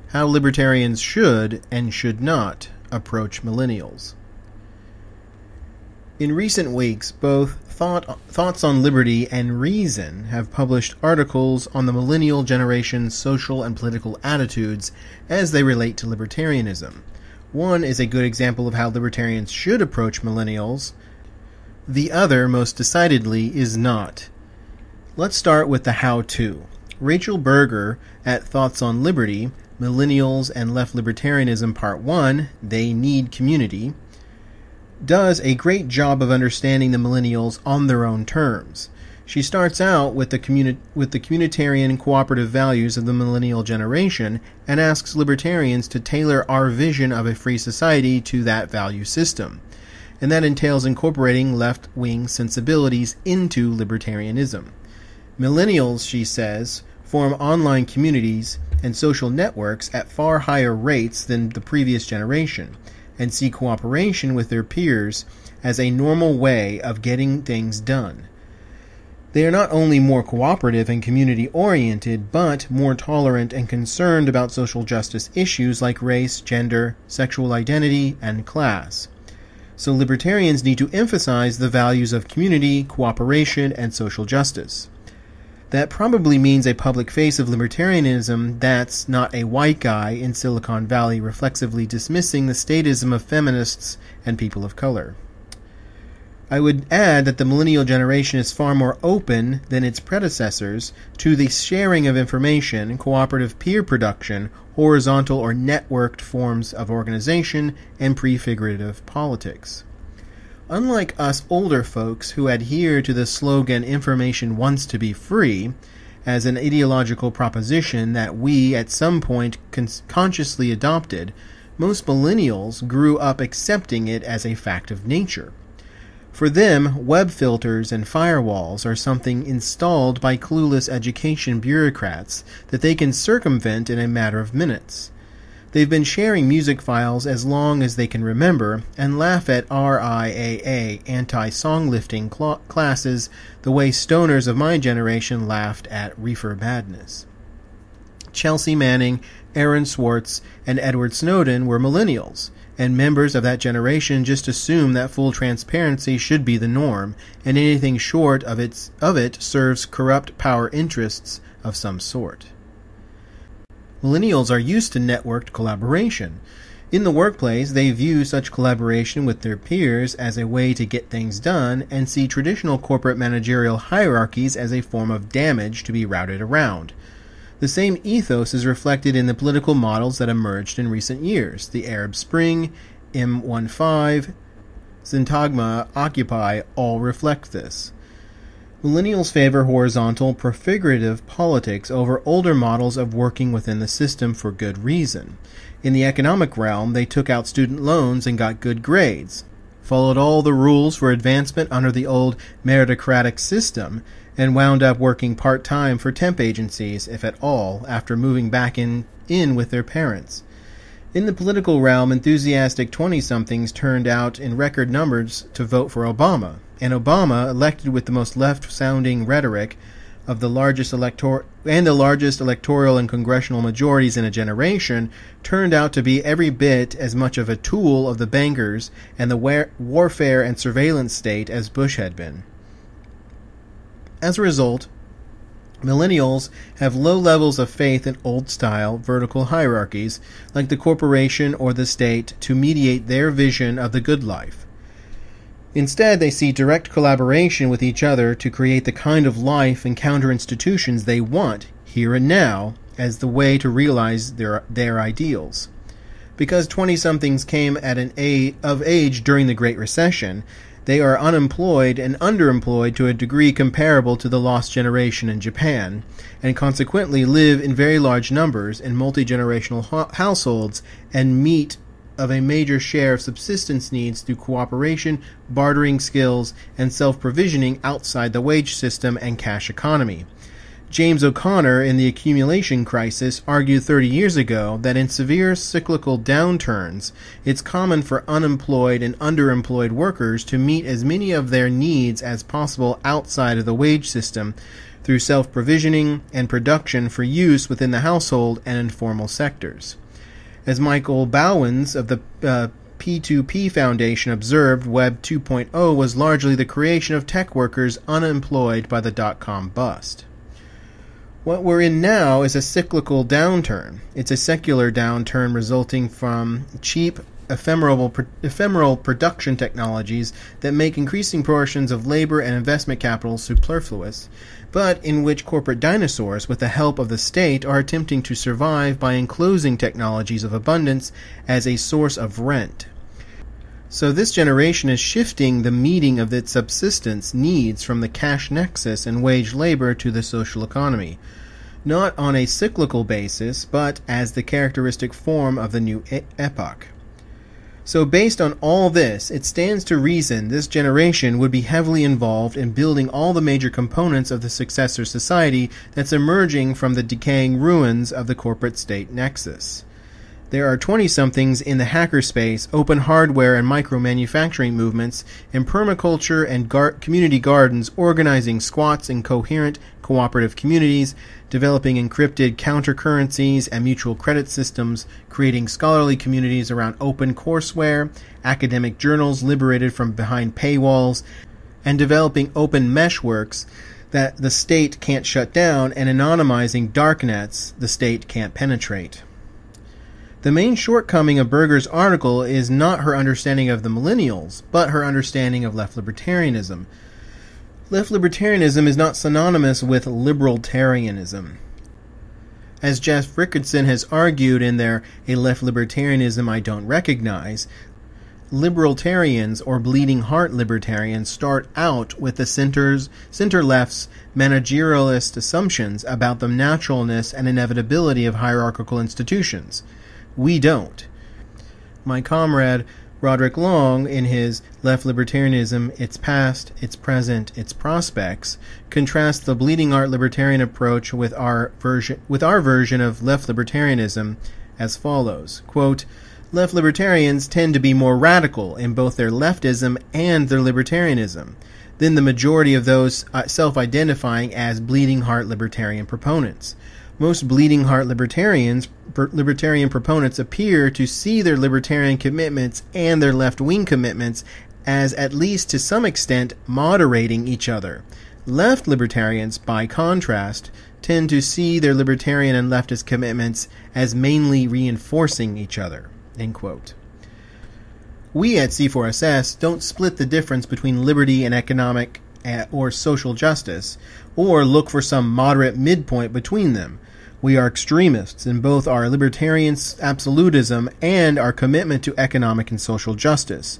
how libertarians should and should not approach millennials. In recent weeks, both Thoughts on Liberty and Reason have published articles on the millennial generation's social and political attitudes as they relate to libertarianism. One is a good example of how libertarians should approach millennials. The other, most decidedly, is not. Let's start with the how-to. Rachel Berger at Thoughts on Liberty, Millennials and Left-libertarianism Part 1, They Need Community, does a great job of understanding the millennials on their own terms. She starts out with the communitarian cooperative values of the millennial generation and asks libertarians to tailor our vision of a free society to that value system. And that entails incorporating left-wing sensibilities into libertarianism. Millennials, she says, form online communities and social networks at far higher rates than the previous generation, and see cooperation with their peers as a normal way of getting things done. They are not only more cooperative and community-oriented, but more tolerant and concerned about social justice issues like race, gender, sexual identity, and class. So libertarians need to emphasize the values of community, cooperation, and social justice. That probably means a public face of libertarianism that's not a white guy in Silicon Valley reflexively dismissing the statism of feminists and people of color. I would add that the millennial generation is far more open than its predecessors to the sharing of information, cooperative peer production, horizontal or networked forms of organization, and prefigurative politics. Unlike us older folks who adhere to the slogan "information wants to be free" as an ideological proposition that we at some point consciously adopted, most millennials grew up accepting it as a fact of nature. For them, web filters and firewalls are something installed by clueless education bureaucrats that they can circumvent in a matter of minutes. They've been sharing music files as long as they can remember and laugh at RIAA anti-song-lifting classes the way stoners of my generation laughed at reefer badness. Chelsea Manning, Aaron Swartz, and Edward Snowden were millennials, and members of that generation just assume that full transparency should be the norm, and anything short of it serves corrupt power interests of some sort. Millennials are used to networked collaboration. In the workplace, they view such collaboration with their peers as a way to get things done and see traditional corporate managerial hierarchies as a form of damage to be routed around. The same ethos is reflected in the political models that emerged in recent years. The Arab Spring, M15, Syntagma, Occupy all reflect this. Millennials favor horizontal, prefigurative politics over older models of working within the system for good reason. In the economic realm, they took out student loans and got good grades, followed all the rules for advancement under the old meritocratic system, and wound up working part-time for temp agencies, if at all, after moving back in with their parents. In the political realm, enthusiastic 20-somethings turned out in record numbers to vote for Obama, and Obama, elected with the most left-sounding rhetoric of the largest electoral and congressional majorities in a generation, turned out to be every bit as much of a tool of the bankers and the warfare and surveillance state as Bush had been. As a result, millennials have low levels of faith in old-style vertical hierarchies like the corporation or the state to mediate their vision of the good life. Instead, they see direct collaboration with each other to create the kind of life and counter-institutions they want, here and now, as the way to realize their ideals. Because 20-somethings came at of age during the Great Recession, they are unemployed and underemployed to a degree comparable to the lost generation in Japan, and consequently live in very large numbers in multi-generational households and meet of a major share of subsistence needs through cooperation, bartering skills, and self-provisioning outside the wage system and cash economy. James O'Connor in The Accumulation Crisis argued 30 years ago that in severe cyclical downturns, it's common for unemployed and underemployed workers to meet as many of their needs as possible outside of the wage system through self-provisioning and production for use within the household and informal sectors. As Michael Bowens of the P2P Foundation observed, Web 2.0 was largely the creation of tech workers unemployed by the dot-com bust. What we're in now is a cyclical downturn. It's a secular downturn resulting from cheap, ephemeral production technologies that make increasing portions of labor and investment capital superfluous, but in which corporate dinosaurs, with the help of the state, are attempting to survive by enclosing technologies of abundance as a source of rent. So this generation is shifting the meeting of its subsistence needs from the cash nexus and wage labor to the social economy, not on a cyclical basis, but as the characteristic form of the new epoch. So based on all this, it stands to reason this generation would be heavily involved in building all the major components of the successor society that's emerging from the decaying ruins of the corporate state nexus. There are 20-somethings in the hackerspace, open hardware and micro-manufacturing movements, and permaculture and community gardens organizing squats in coherent, cooperative communities, developing encrypted countercurrencies and mutual credit systems, creating scholarly communities around open courseware, academic journals liberated from behind paywalls, and developing open meshworks that the state can't shut down and anonymizing darknets the state can't penetrate. The main shortcoming of Berger's article is not her understanding of the millennials, but her understanding of left-libertarianism. Left-libertarianism is not synonymous with libertarianism. As Jeff Rickardson has argued in their A Left-Libertarianism I Don't Recognize, libertarians or bleeding heart libertarians start out with the center-left's managerialist assumptions about the naturalness and inevitability of hierarchical institutions. We don't. My comrade Roderick Long, in his Left-Libertarianism, Its Past, Its Present, Its Prospects, contrasts the bleeding heart libertarian approach with our version of left-libertarianism as follows. Quote, left-libertarians tend to be more radical in both their leftism and their libertarianism than the majority of those self-identifying as bleeding heart libertarian proponents. Most bleeding heart libertarian proponents appear to see their libertarian commitments and their left-wing commitments as, at least to some extent, moderating each other. Left libertarians, by contrast, tend to see their libertarian and leftist commitments as mainly reinforcing each other. End quote. We at C4SS don't split the difference between liberty and economic or social justice, or look for some moderate midpoint between them. We are extremists in both our libertarian absolutism and our commitment to economic and social justice.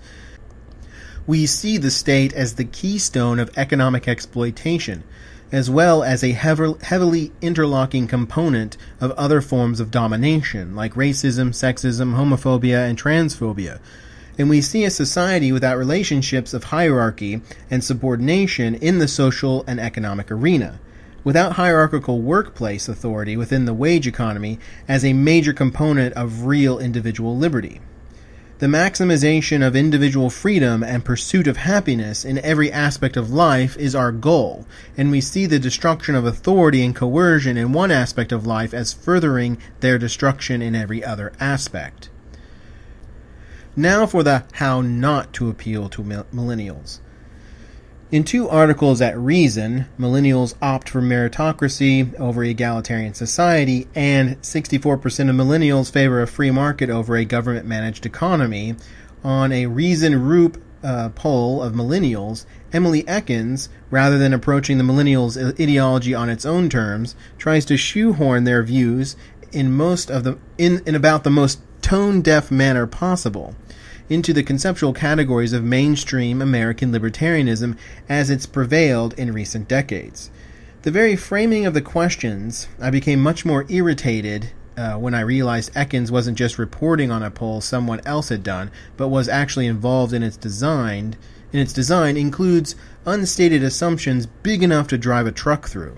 We see the state as the keystone of economic exploitation, as well as a heavily interlocking component of other forms of domination, like racism, sexism, homophobia, and transphobia. And we see a society without relationships of hierarchy and subordination in the social and economic arena, without hierarchical workplace authority within the wage economy as a major component of real individual liberty. The maximization of individual freedom and pursuit of happiness in every aspect of life is our goal, and we see the destruction of authority and coercion in one aspect of life as furthering their destruction in every other aspect. Now for the how not to appeal to millennials. In 2 articles at Reason, Millennials Opt for Meritocracy Over Egalitarian Society and 64% of millennials favor a free market over a government-managed economy, on a Reason Roop poll of millennials, Emily Ekins, rather than approaching the millennials' ideology on its own terms, tries to shoehorn their views in about the most tone-deaf manner possible into the conceptual categories of mainstream American libertarianism as it's prevailed in recent decades. The very framing of the questions, I became much more irritated when I realized Ekins wasn't just reporting on a poll someone else had done, but was actually involved in its design. Includes unstated assumptions big enough to drive a truck through.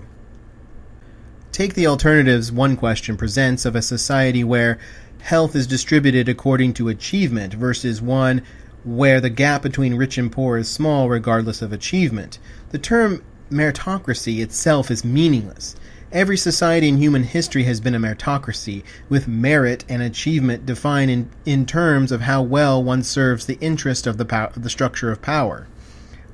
Take the alternatives one question presents of a society where health is distributed according to achievement versus one where the gap between rich and poor is small regardless of achievement. The term meritocracy itself is meaningless. Every society in human history has been a meritocracy, with merit and achievement defined in terms of how well one serves the interest of the structure of power.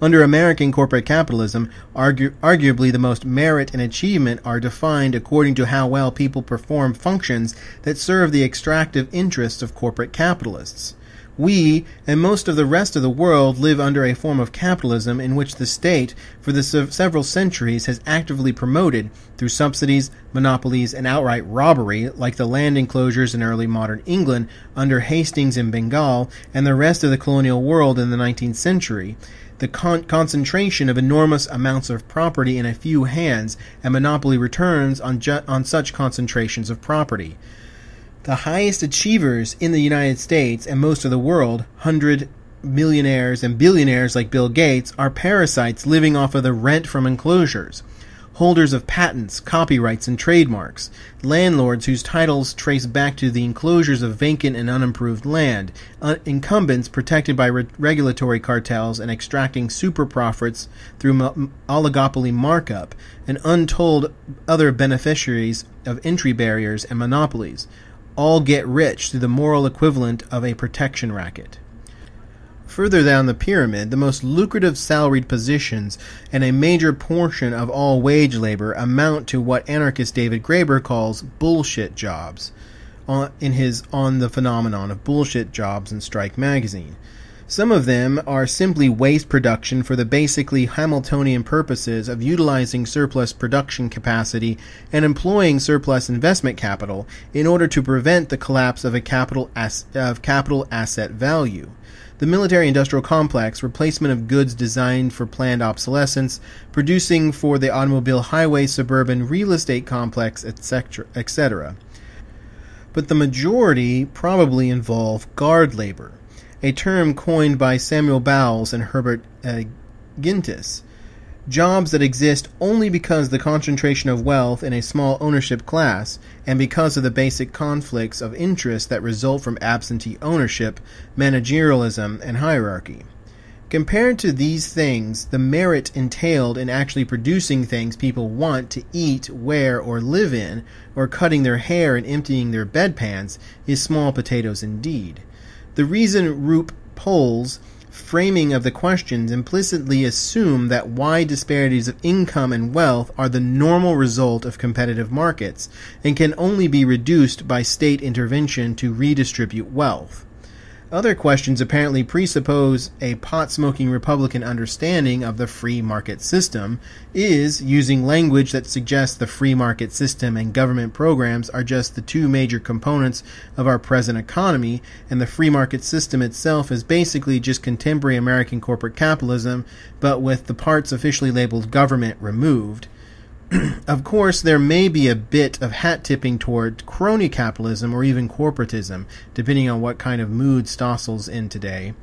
Under American corporate capitalism, arguably the most merit and achievement are defined according to how well people perform functions that serve the extractive interests of corporate capitalists. We, and most of the rest of the world, live under a form of capitalism in which the state, for the several centuries, has actively promoted, through subsidies, monopolies, and outright robbery, like the land enclosures in early modern England under Hastings and Bengal, and the rest of the colonial world in the 19th century, the concentration of enormous amounts of property in a few hands, and monopoly returns on such concentrations of property. The highest achievers in the United States and most of the world, 100 millionaires and billionaires like Bill Gates, are parasites living off of the rent from enclosures. Holders of patents, copyrights, and trademarks, landlords whose titles trace back to the enclosures of vacant and unimproved land, incumbents protected by regulatory cartels and extracting super profits through oligopoly markup, and untold other beneficiaries of entry barriers and monopolies, all get rich through the moral equivalent of a protection racket. Further down the pyramid, the most lucrative salaried positions and a major portion of all wage labor amount to what anarchist David Graeber calls bullshit jobs, in his On the Phenomenon of Bullshit Jobs and Strike magazine. Some of them are simply waste production for the basically Hamiltonian purposes of utilizing surplus production capacity and employing surplus investment capital in order to prevent the collapse of capital asset value. The military-industrial complex, replacement of goods designed for planned obsolescence, producing for the automobile, highway, suburban, real estate complex, etc. But the majority probably involve guard labor, a term coined by Samuel Bowles and Herbert Gintis. Jobs that exist only because the concentration of wealth in a small ownership class, and because of the basic conflicts of interest that result from absentee ownership, managerialism, and hierarchy. Compared to these things, the merit entailed in actually producing things people want to eat, wear, or live in, or cutting their hair and emptying their bedpans, is small potatoes indeed. The reason Roop polls framing of the questions implicitly assume that wide disparities of income and wealth are the normal result of competitive markets and can only be reduced by state intervention to redistribute wealth. Other questions apparently presuppose a pot-smoking Republican understanding of the free market system, using language that suggests the free market system and government programs are just the two major components of our present economy, and the free market system itself is basically just contemporary American corporate capitalism, but with the parts officially labeled government removed. Of course, there may be a bit of hat-tipping toward crony capitalism or even corporatism, depending on what kind of mood Stossel's in today.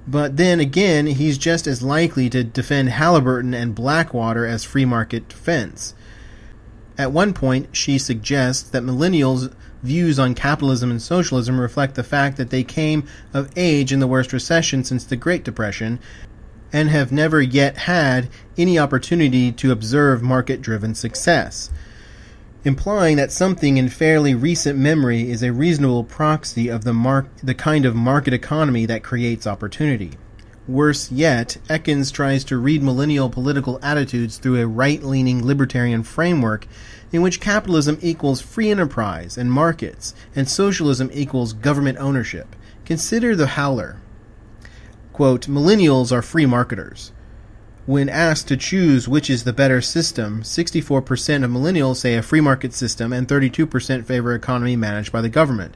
But then again, he's just as likely to defend Halliburton and Blackwater as free market defense. At one point, she suggests that millennials' views on capitalism and socialism reflect the fact that they came of age in the worst recession since the Great Depression, and have never yet had any opportunity to observe market-driven success, implying that something in fairly recent memory is a reasonable proxy of the kind of market economy that creates opportunity. Worse yet, Ekins tries to read millennial political attitudes through a right-leaning libertarian framework in which capitalism equals free enterprise and markets, and socialism equals government ownership. Consider the howler. Quote, millennials are free marketers. When asked to choose which is the better system, 64% of millennials say a free market system and 32% favor economy managed by the government.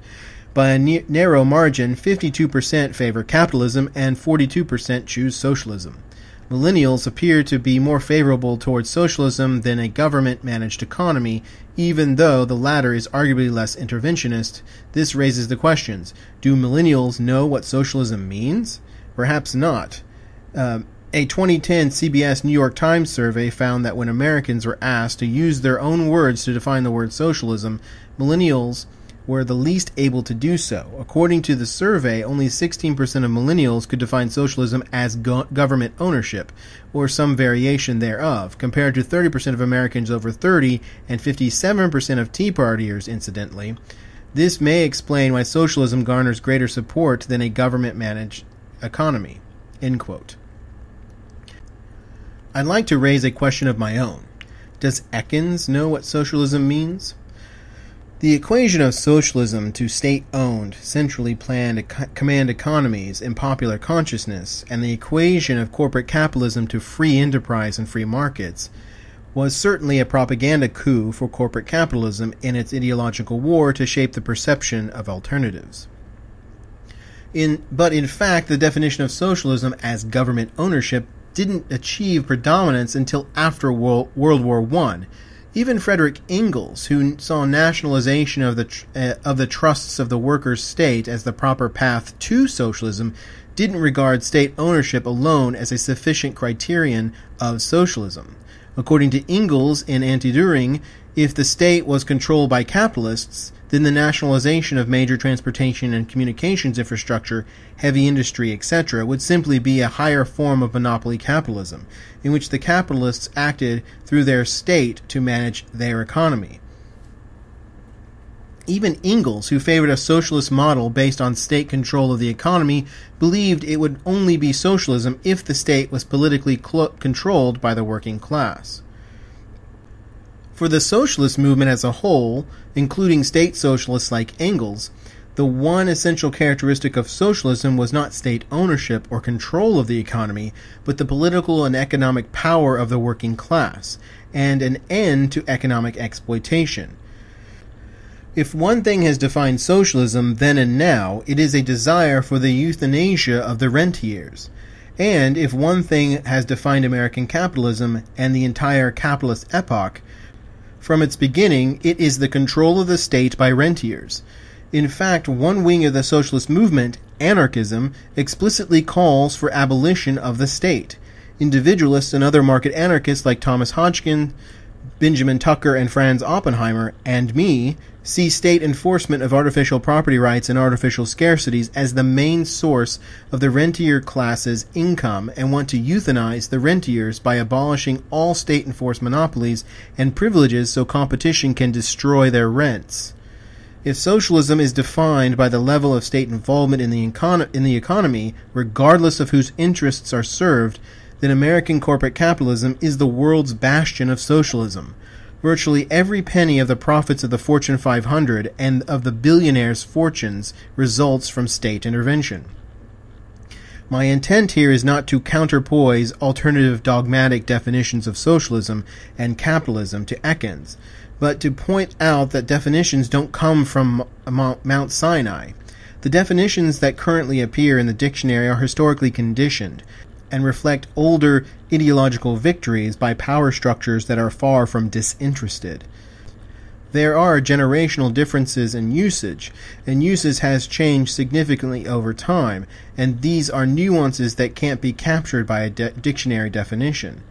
By a narrow margin, 52% favor capitalism and 42% choose socialism. Millennials appear to be more favorable towards socialism than a government-managed economy, even though the latter is arguably less interventionist. This raises the questions. Do millennials know what socialism means? Perhaps not. A 2010 CBS New York Times survey found that when Americans were asked to use their own words to define the word socialism, millennials were the least able to do so. According to the survey, only 16% of millennials could define socialism as government ownership, or some variation thereof, compared to 30% of Americans over 30 and 57% of Tea Partiers, incidentally. This may explain why socialism garners greater support than a government-managed economy." End quote. I'd like to raise a question of my own. Does Ekins know what socialism means? The equation of socialism to state-owned, centrally planned command economies in popular consciousness, and the equation of corporate capitalism to free enterprise and free markets, was certainly a propaganda coup for corporate capitalism in its ideological war to shape the perception of alternatives. But in fact, the definition of socialism as government ownership didn't achieve predominance until after World War I. Even Frederick Engels, who saw nationalization of the trusts of the workers' state as the proper path to socialism, didn't regard state ownership alone as a sufficient criterion of socialism. According to Engels in Anti-Düring, if the state was controlled by capitalists, then the nationalization of major transportation and communications infrastructure, heavy industry, etc., would simply be a higher form of monopoly capitalism, in which the capitalists acted through their state to manage their economy. Even Engels, who favored a socialist model based on state control of the economy, believed it would only be socialism if the state was politically controlled by the working class. For the socialist movement as a whole, including state socialists like Engels, the one essential characteristic of socialism was not state ownership or control of the economy, but the political and economic power of the working class, and an end to economic exploitation. If one thing has defined socialism then and now, it is a desire for the euthanasia of the rentiers. And if one thing has defined American capitalism and the entire capitalist epoch, from its beginning, it is the control of the state by rentiers. In fact, one wing of the socialist movement, anarchism, explicitly calls for abolition of the state. Individualists and other market anarchists like Thomas Hodgkin, Benjamin Tucker, and Franz Oppenheimer, and me, see state enforcement of artificial property rights and artificial scarcities as the main source of the rentier class's income and want to euthanize the rentiers by abolishing all state-enforced monopolies and privileges so competition can destroy their rents. If socialism is defined by the level of state involvement in the economy, regardless of whose interests are served, then American corporate capitalism is the world's bastion of socialism. Virtually every penny of the profits of the Fortune 500 and of the billionaires' fortunes results from state intervention. My intent here is not to counterpoise alternative dogmatic definitions of socialism and capitalism to Ekins, but to point out that definitions don't come from Mount Sinai. The definitions that currently appear in the dictionary are historically conditioned and reflect older ideological victories by power structures that are far from disinterested. There are generational differences in usage, and usage has changed significantly over time, and these are nuances that can't be captured by a dictionary definition.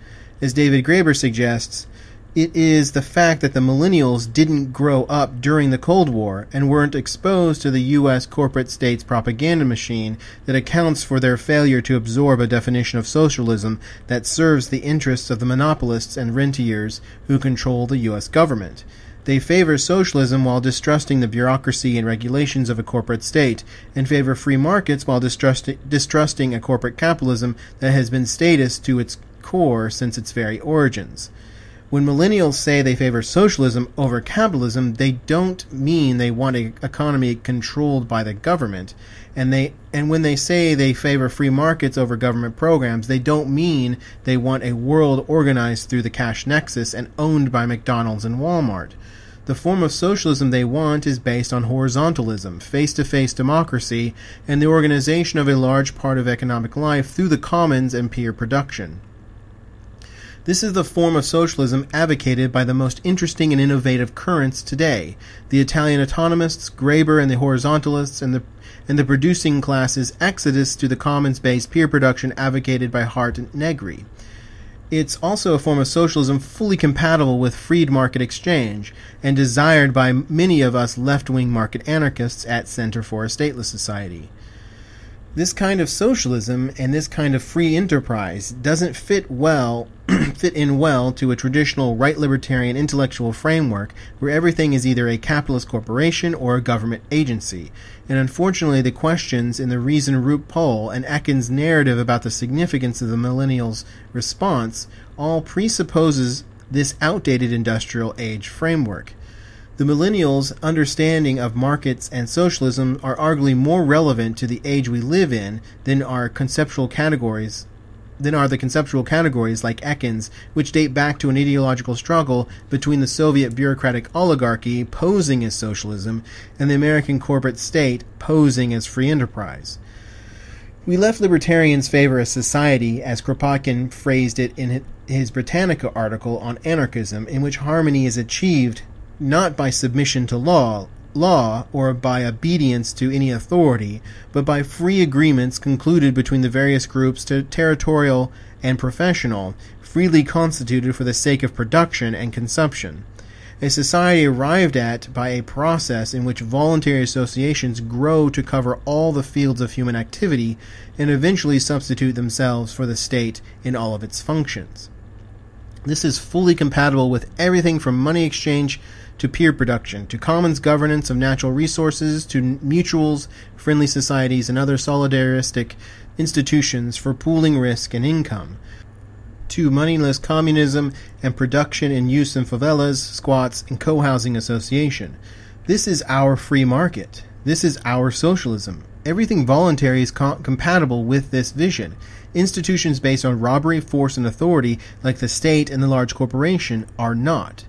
As David Graeber suggests, it is the fact that the millennials didn't grow up during the Cold War and weren't exposed to the U.S. corporate state's propaganda machine that accounts for their failure to absorb a definition of socialism that serves the interests of the monopolists and rentiers who control the U.S. government. They favor socialism while distrusting the bureaucracy and regulations of a corporate state, and favor free markets while distrusting a corporate capitalism that has been statist to its core since its very origins. When millennials say they favor socialism over capitalism, they don't mean they want an economy controlled by the government. And when they say they favor free markets over government programs, they don't mean they want a world organized through the cash nexus and owned by McDonald's and Walmart. The form of socialism they want is based on horizontalism, face-to-face democracy, and the organization of a large part of economic life through the commons and peer production. This is the form of socialism advocated by the most interesting and innovative currents today, the Italian autonomists, Graeber and the horizontalists, and the producing classes' exodus to the commons-based peer production advocated by Hart and Negri. It's also a form of socialism fully compatible with freed market exchange and desired by many of us left-wing market anarchists at Center for a Stateless Society. This kind of socialism and this kind of free enterprise doesn't fit in well to a traditional right-libertarian intellectual framework where everything is either a capitalist corporation or a government agency. And unfortunately, the questions in the Reason Root poll and Ekin's narrative about the significance of the millennials' response all presupposes this outdated industrial age framework. The millennials' understanding of markets and socialism are arguably more relevant to the age we live in than are the conceptual categories like Ekin's, which date back to an ideological struggle between the Soviet bureaucratic oligarchy posing as socialism and the American corporate state posing as free enterprise. We left-libertarians favor a society, as Kropotkin phrased it in his Britannica article on anarchism, in which harmony is achieved not by submission to law or by obedience to any authority, but by free agreements concluded between the various groups, territorial and professional, freely constituted for the sake of production and consumption. A society arrived at by a process in which voluntary associations grow to cover all the fields of human activity and eventually substitute themselves for the state in all of its functions. This is fully compatible with everything from money exchange to peer production, to commons governance of natural resources, to mutuals, friendly societies, and other solidaristic institutions for pooling risk and income, to moneyless communism and production and use in favelas, squats, and co-housing association. This is our free market. This is our socialism. Everything voluntary is compatible with this vision. Institutions based on robbery, force, and authority, like the state and the large corporation, are not.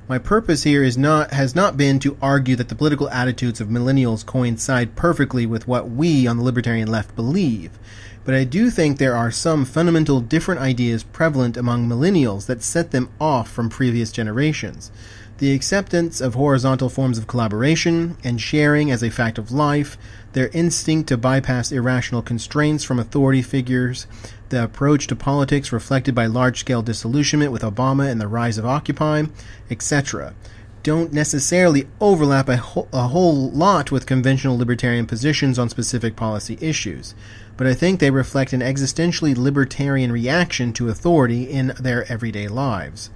My purpose here has not been to argue that the political attitudes of millennials coincide perfectly with what we on the libertarian left believe, but I do think there are some fundamental different ideas prevalent among millennials that set them off from previous generations. The acceptance of horizontal forms of collaboration and sharing as a fact of life, their instinct to bypass irrational constraints from authority figures, the approach to politics reflected by large-scale disillusionment with Obama and the rise of Occupy, etc., don't necessarily overlap a whole lot with conventional libertarian positions on specific policy issues, but I think they reflect an existentially libertarian reaction to authority in their everyday lives.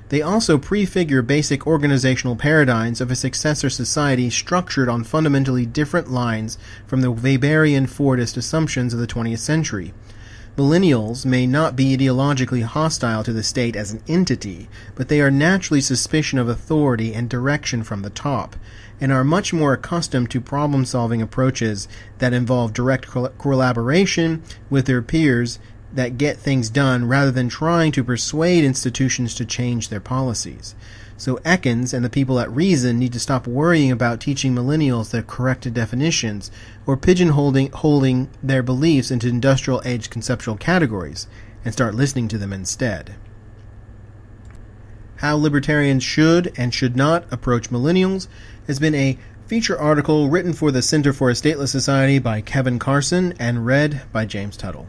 They also prefigure basic organizational paradigms of a successor society structured on fundamentally different lines from the Weberian Fordist assumptions of the 20th century. Millennials may not be ideologically hostile to the state as an entity, but they are naturally suspicious of authority and direction from the top, and are much more accustomed to problem-solving approaches that involve direct collaboration with their peers that get things done rather than trying to persuade institutions to change their policies. So Ekins and the people at Reason need to stop worrying about teaching millennials the correct definitions or pigeonholing their beliefs into industrial age conceptual categories and start listening to them instead. How libertarians should and should not approach millennials has been a feature article written for the Center for a Stateless Society by Kevin Carson and read by James Tuttle.